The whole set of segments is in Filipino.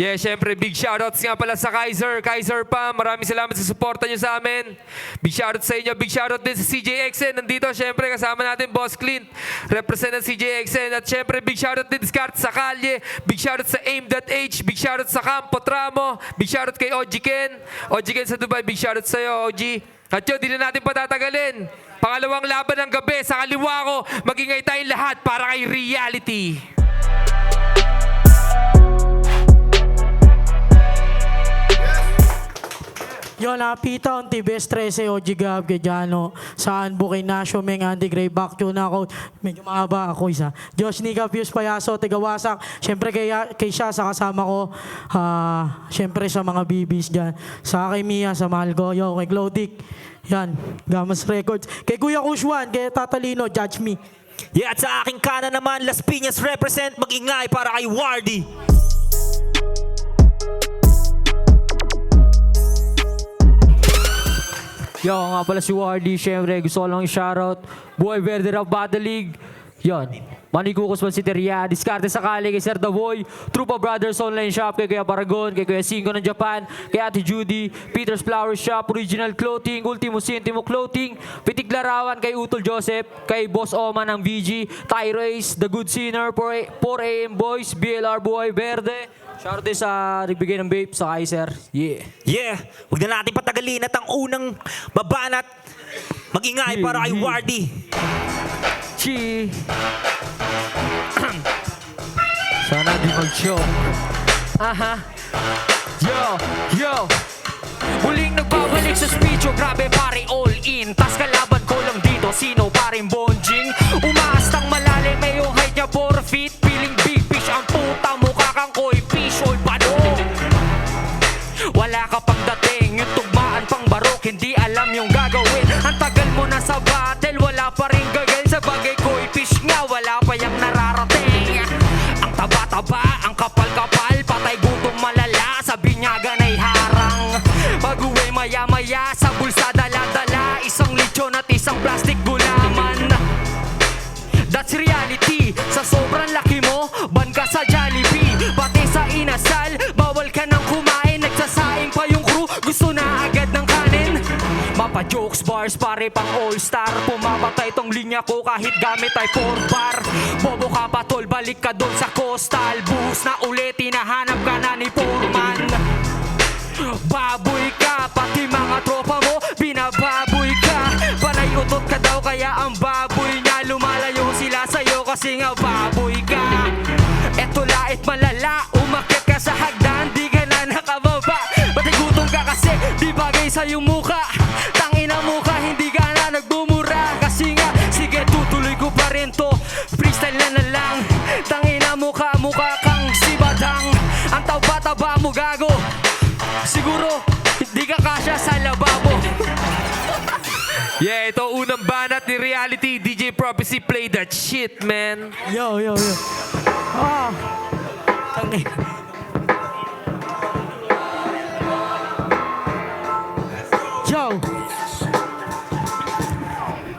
Yeah, syempre, big shoutouts nga pala sa Kaiser. Kaiser pa, maraming salamat sa suporta nyo sa amin. Big shoutout sa inyo. Big shoutout din sa CJXN. Nandito, syempre, kasama natin Boss Clint. Represent ng CJXN. At syempre, big shoutout din sa Kalye. Big shoutout sa Aim.H. Big shoutout sa Campo Tramo. Big shoutout kay OG Ken. OG Ken sa Dubai. Big shoutout sa'yo, OG. At yun, di na natin patatagalin. Pangalawang laban ng gabi. Sa kaliwa ko, magingay tayong lahat para kay Reality. Yo, napita ang TBS 13, OG Gab, Gediano, Saan, Bukay, Nasyo, Meng, Andy, Gray, Bakyo, Nako, medyo mahaba ako isa. Josh, Nika, Pius, Payaso, Tigawasak, syempre kay siya sa kasama ko, syempre sa mga BBs dyan, sa kay Mia, sa mahal ko, yo, kay Glowdick, yan, Gamas Records, kay Kuya Kushwan, kay Tatalino, Judge Me. Yeah, at sa aking kanan naman, Las Piñas represent, mag-ingay para kay Wardy. Yo, nga pala si Wardy. Siyempre, gusto ko lang i-shoutout. Buhay Verde Rap Battle League. Yan. Manigukos Man City Ria. Diskarte sa Kali kay Sir Davoy. Trupa Brothers Online Shop kay Kuya Paragon. Kay Kuya Cinco ng Japan. Kay Ate Judy. Peter's Flower Shop. Original Clothing. Ultimo Sintimo Clothing. Pitik Larawan kay Utol Joseph. Kay Boss Oman ng VG. Ty Race. The Good Sinner. 4AM Boys. BLR Buhay Verde. Shoutout din sa nagbigay ng vape sa Kaiser. Yeah. Yeah, huwag na natin patagalin at ang unang babanat, mag-ingay para kay Wardy. Chi. Sana di mag-show. Aha. Yo. Muling nagbabalik sa speecho. Grabe pare, all in. Tas kalaban ko lang dito. Sino paring bonjing? Umaastang malalim. May yung height niya 4 feet. Feeling big fish. Ang puta mukha kang koi fish. All pano. Wala ka pang dating. Yung tugmaan pang barok. Hindi alam yung gagawin. Ang tagal mo na sa battle. Wala pa rin gagawin. Sa bagay koi fish nga. Wala pa yung nararating. Ang taba-taba. Ang kapal-kapal. Patay gutom malala. Sa binyagan ay harang. Pag-uwi maya-maya. Sa bulsa dala-dala. Isang lechon at isang plastic gulaman. That's reality. Sa sobrang laki mo, ban ka sa Jollibee. Pati sa inasal, bawal ka nang kumain. Nagsasaing pa yung crew, gusto na agad ng kanin. Mapa jokes bars, pare pang all-star. Pumabatay tong linya ko kahit gamit ay 4 bar. Bobo ka pa tol, balik ka doon sa coastal. Buhos na ulit, hinahanap ka na ni Foreman. Baboy ka, pati mga tropa mo, binababoy ka. Panay utot ka daw, kaya ang baboy niya lumalayo sila sa'yo kasi nga baboy ka. Eto lait malala, umakyat ka sa hagdan, di ka na nakababa. Pati gutom ka kasi, di bagay sa iyong muka. Tangina mukha, hindi ka na nagbumura. Kasi nga, sige tutuloy ko pa rin to. Freestyle na lang, tangina mukha, mukha kang si Badang. Ang taba-taba mo gago, siguro, hindi ka kasya sa lababo. Yeah, ito unang banat ni Reality. DJ Prophecy, play that shit, man. Yo. Tangin. Yo.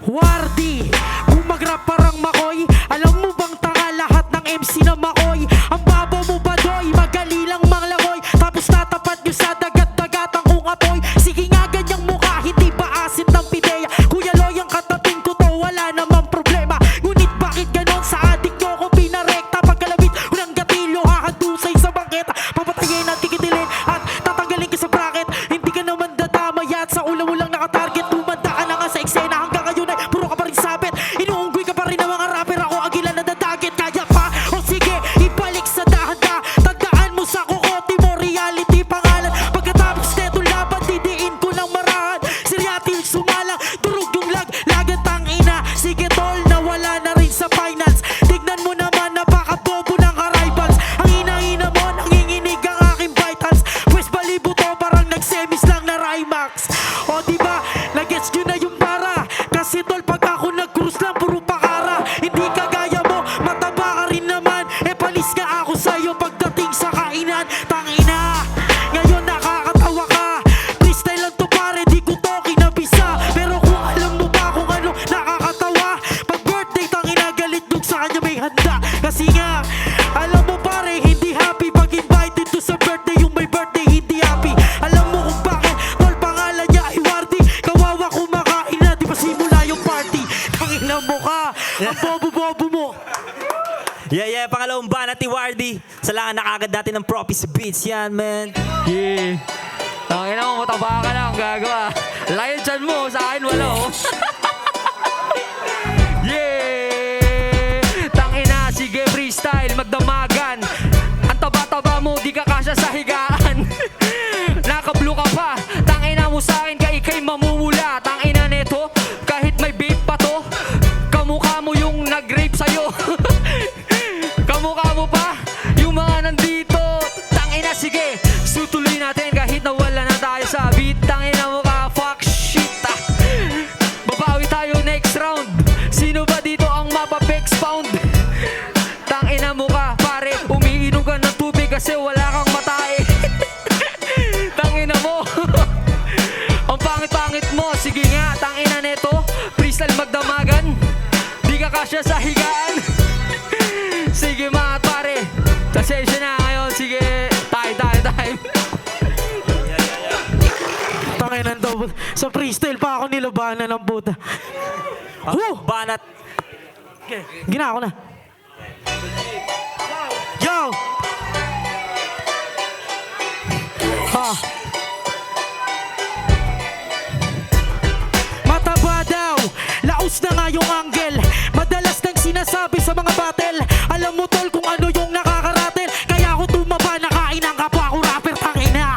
Wardy, gumagrap parang makoy. Alam mo bang tanga lahat ng MC na makoy? Ang babo mo ba doy? Magali lang manglangoy. Tapos natapat nyo sa dagat-dagatan kung apoy. Sige nga ganyang mukha, hindi ba asim ng pideya? Kuya Loy, ang kataping ko to, wala namang problema. Ngunit bakit ganon sa adik nyo ko pinarekta? Pagkalabit, unang gatilyo, hahadusay sa bangketa. Papatayin at kikitilin at tatanggalin ka sa bracket. Hindi ka naman dadamay at sa ulo mo lang nakatarget. Tumanda ka na nga sa eksena, hanggang ngayon ay puro ka pa rin sabit. Inuunggoy ka pa rin ng mga rapper, ako agila na dadagit. Kaya pa, o sige, ibalik sa dahan-da. Tandaan mo sa kukote mo, Reality pangalan. Pagkatapos neto laban, didiin ko ng marahan. Si Reality sumalang, durog yung lagat ang ina. Sige tol, nawala na rin sa finance. Tignan mo naman, napakabobo ng arrivals. Ang ina-ina mo, nanginginig ang aking vitals. Pwes balibo to, parang nag-semis lang na Rimax. O diba, nag-gets nyo na yung para. Kasi tol, pag ako nag-cruise lang, puro pakara. Hindi ka gaya mo, mataba ka rin naman. E palis nga ako sa'yo pagdating sa kainan. Tangina, ngayon nakakatawa ka. Freestyle lang to pare, di ko to kinabisa. Pero kung alam mo ba kung ano nakakatawa, pag birthday tangina, galit nung sa kanya may handa. Kasi nga, alam mo pare, hindi happy pag invited to sa birthday Ang bobo-bobo mo. Yeah, pangalawang banat ni Wardy. Salangan na kagad natin ng Propis Beats yan, man. Yeah. Tangina mo, mataba ka lang, gagawa. Lion chan mo, sa akin wala oh. Yeah! Tangina, sige freestyle, magdamagan. Ang taba-taba mo, di ka kasya sa higaan. Nakablo ka pa, tangina mo sa akin, ikay mamumula. Tangina neto, kahit may vape pa to, kamukha mo yung nag-rape sa'yo. Kamukha mo pa, yung mga nandito. Tangina, sige, sutuloy natin kahit nawala na tayo sa beat. Tangina mo ka, fuck shit ah. Babawi tayo next round. Sino ba dito ang mapap-expound? Tangina mo ka, pare, umiinom ka ng tubig kasi wala kang matae. Tangina mo. Ang pangit-pangit mo, sige nga, tangina neto, freestyle magdamagan. Di ka kasya sa higaan. Sige mga pare, pasensya na ngayon, sige, time. Tanginan daw. Sa freestyle pa ako nilabanan ng puta. Woo! Banat. Gina ako na. Yo! Mataba daw, laos na nga yung angle. Madalas nang sinasabi sa mga battle, alam mo tol kung ano yung nakakaratel. Kaya ako tumaba, nakain ang kapwa ko rapper, tangina.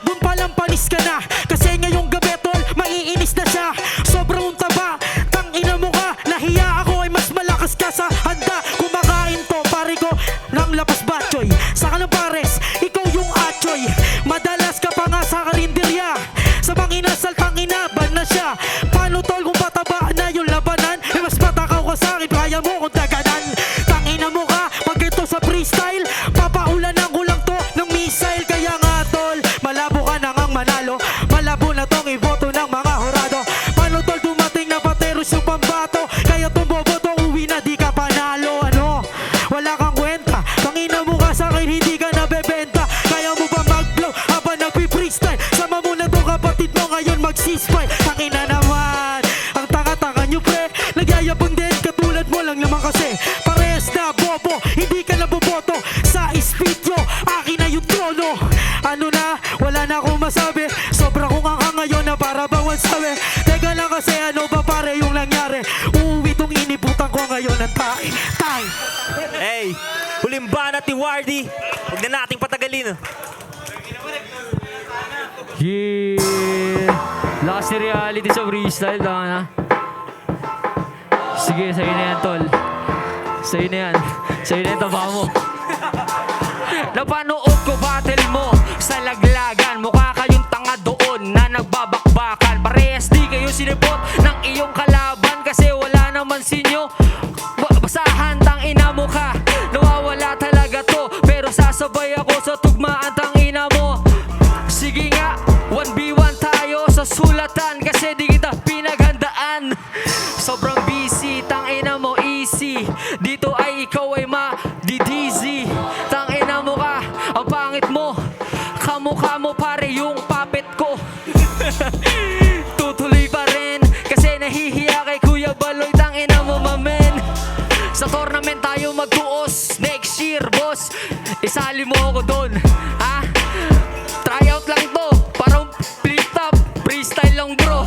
Doon palang panis ka na, kasi ngayong gabi tol, maiinis na siya. Sobrang taba, tangina mo ka. Nahiya ako ay mas malakas ka sa handa. Kumakain to, pare ko, ng lapas batchoy. Sa kanang pares, ikaw yung atchoy. Madalas ka pa nga sa karinderya. Sa mga inasal, tangina, ban na siya. Paano tol kung pataba na yung labanan? Eh mas patakaw ka sa akin, kaya mo kung daganan. Tangina mo ka, pag ito sa freestyle, papaulanan ko lang to ng missile. Kaya nga tol, malabo ka na ngang manalo. Malabo na tong iboto ng mga horado. Paano tol dumating na pateros yung pambato? Kaya tong bobo to uwi na di ka panalo. Ano? Wala kang kwenta. Tangina mo ka sa akin, hindi ka nabebenta. Kaya mo ba mag-blow habang nagpi-freestyle? Sama mo na tong kapatid mo ngayon mag-ceasefire. Tangina naman, ang tanga-tanga nyo pre. Nagyayabang din, katulad mo lang naman kasi. Parehas na bobo, hindi ka naboboto. Sa espidyo, akin na yung trono. Ano na, wala na akong masabi. Sobra kong ang ngayon na para bang sabi. Teka lang kasi ano ba pare yung nangyari? Uuwi tong iniputan ko ngayon ng time. Hey, huling banat ni Wardy. Huwag na nating patagalin. Yeah! Last ni reality sa freestyle, tanga na. Sige, sa'yo na yan, tol. Sa'yo na yan. Sa'yo na yan, taba mo. Napanood ko battle mo sa laglagan. Mukha kayong tanga doon na nagbabakbakan. Parehas di kayo sinipot ng iyong kalaban kasi wala naman sinyo. Basahan, tangina mo ka. Nawawala talaga to, pero sasabay ako sa tugmaan, tangina mo. Sige nga, 1v1 tayo sa sulatan kasi di kita pinaghandaan. Sobrang busy, tangina mo easy. Dito ay ikaw ay ma-dizzy. Tangina mo ka, ang pangit mo. Kamukha mo pare yung puppet ko. Tutuloy pa rin kasi nahihiya kay Kuya Baloy, tangina mo mamen. Sa tournament tayo magtuos next year, boss. Isali mo ako doon, ha? Tryout lang to, parang flip top, freestyle lang bro.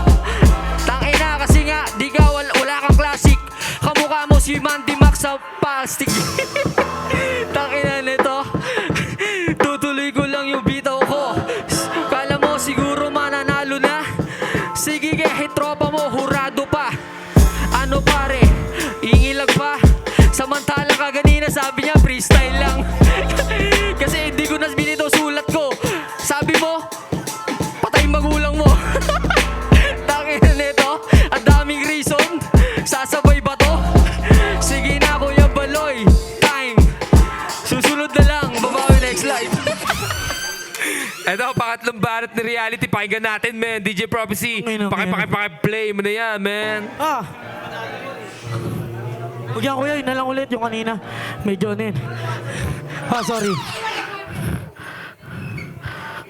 Tangina kasi nga, di ka wala kang classic. Kamukha mo si Mandy Max sa plastic. Tangina nito, tutuloy ko lang yung bitaw ko. Kala mo siguro mananalo na. Sige kahit tropa mo, hurado pa. Ano pare, ingilag pa. Samantala kaganina sabi niya freestyle lang. Kasi hindi ko na binito sulat ko. Sabi mo, patay magulang mo. Tangina nito, ang daming reason. Sasabay ba to? Sige na Kuya Baloy, time. Susunod na lang, babawi next live. Eto, pangatlong banat ni reality. Pakinggan natin, man. DJ Prophecy. Okay na, Paki-play mo na yan, man. Huwag yan kuya, yun na lang ulit yung kanina. Medyo ano yun. Sorry.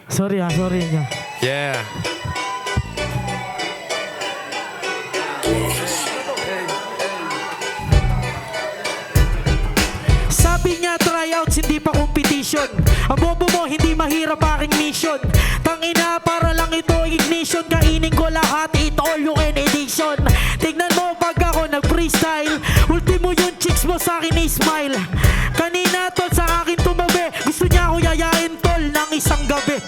Sorry. Yeah. vision. Ang bobo mo, hindi mahirap aking mission. Tangina, para lang ito ignition. Kainin ko lahat, it all you can edition. Tignan mo pag ako nag-freestyle. Ultimo yung chicks mo sa akin smile. Kanina tol sa akin tumabi. Gusto niya ako yayain tol ng isang gabi.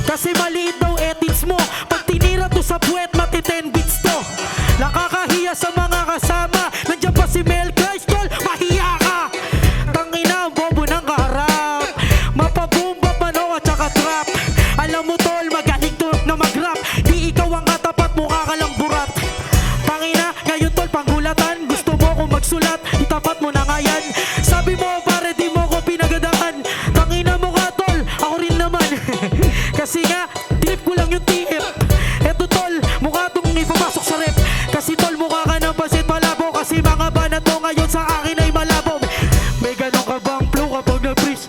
Kasi maliit daw edits mo. Pag tinira to sa puwet, mati 10 beats to. Nakakahiya sa mga kasama. Nandiyan pa si Mel Christ tol, mahiya ka. Tangina, ang bobo ng kaharap. Mapabumba pa no at saka trap. Alam mo tol, magaling to na mag-rap. Di ikaw ang katapat, mukha ka lang burat. Tangina, ngayon tol, panggulatan. Gusto mo kong magsulat, itapat mo na nga yan. Sabi mo pare, di mo ko pinagadakan. Tangina mo ka tol, ako rin naman. Kasi nga, trip ko lang yung tip. Eto tol, mukha tong ipapasok sa rep. Kasi tol, mukha ka ng pasit malabo. Kasi mga banat mo ngayon sa akin ay malabo. May ganon ka bang flow kapag na-freeze?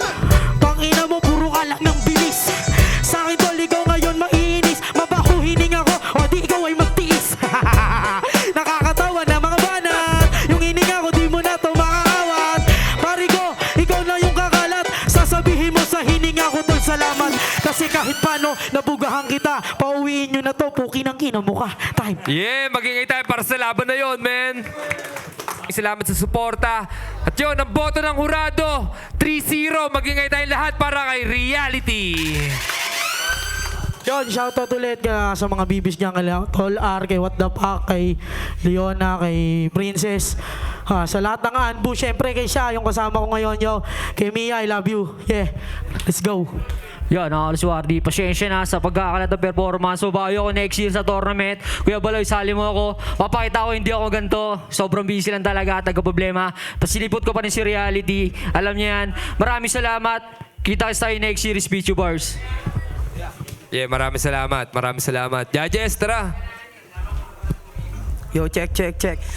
Tangina mo, puro ka lang ng bilis. Sa akin tol, ikaw ngayon maiinis. Mabaho hining ako, o di ikaw ay magtiis. Nakakatawa na mga banat. Yung hining ako, di mo na to makakawat. Pari ko, ikaw na yung kakalat. Sasabihin mo sa hining ako tol, salamat. Kasi kahit paano, nabugahan kita. Pauwiin nyo na to, puki ng kina mo ka. Time. Yeah, magingay tayo para sa laban na yon, man. Salamat sa suporta. At yun, ang boto ng hurado, 3-0. Magingay tayo lahat para kay Reality. Yon, shoutout ulit sa mga bibis niya kay Tol R, kay What the Fuck, kay Leona, kay Princess. Sa lahat ng anbu, syempre kay siya, yung kasama ko ngayon, yo. Kay Mia, I love you. Yeah, let's go. Yan, Wardy, pasensya na sa pagkakalat ng performance. So, bayo ako next year sa tournament. Kuya Baloy, sali mo ako. Papakita ko hindi ako ganito. Sobrang busy lang talaga, taga-problema. Pasilipot ko pa rin si Reality. Alam niya yan. Maraming salamat. Kita tayo next year, Speech Bars. Yeah, maraming salamat. Maraming salamat. Judges, tara. Yo, check.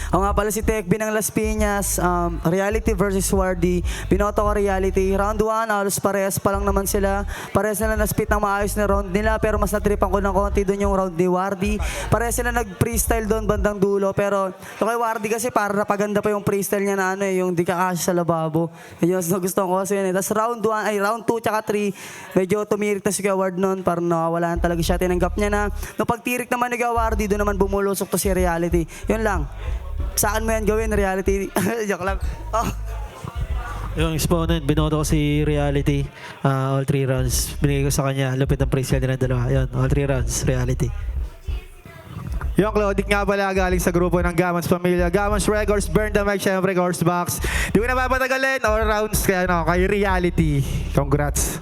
Ako nga pala si Tekby ng Las Piñas. Reality versus Wardy. Binoto ko Reality. Round 1, halos parehas pa lang naman sila. Parehas nila na-spit ng maayos na round nila. Pero mas natripan ko ng konti doon yung round ni Wardy. Parehas sila nag-freestyle doon bandang dulo. Pero yung kay Wardy kasi para napaganda pa yung freestyle niya na yung di ka kasi sa lababo. Yun yung gusto ko kasi yun. Tapos round 2 tsaka 3, medyo tumirik na si Kuya Ward noon. Parang nakawalaan talaga siya. Tinanggap niya na. Nung pagtirik naman ni Kuya Wardy, doon naman bumulusok to si Reality. Yun lang. Sa akin mo yan gawin, Reality. Joke lang. Oh. Yung exponent, binoto ko si Reality. All 3 rounds. Binigay ko sa kanya. Lupit ng praise nila ng dalawa. Yun, all 3 rounds. Reality. Yung Claudic nga pala galing sa grupo ng Gamons Pamilya. Gamons Records, Burn the Mic, syempre, Course Box. Di ko na papatagalin. All rounds kay Reality. Congrats.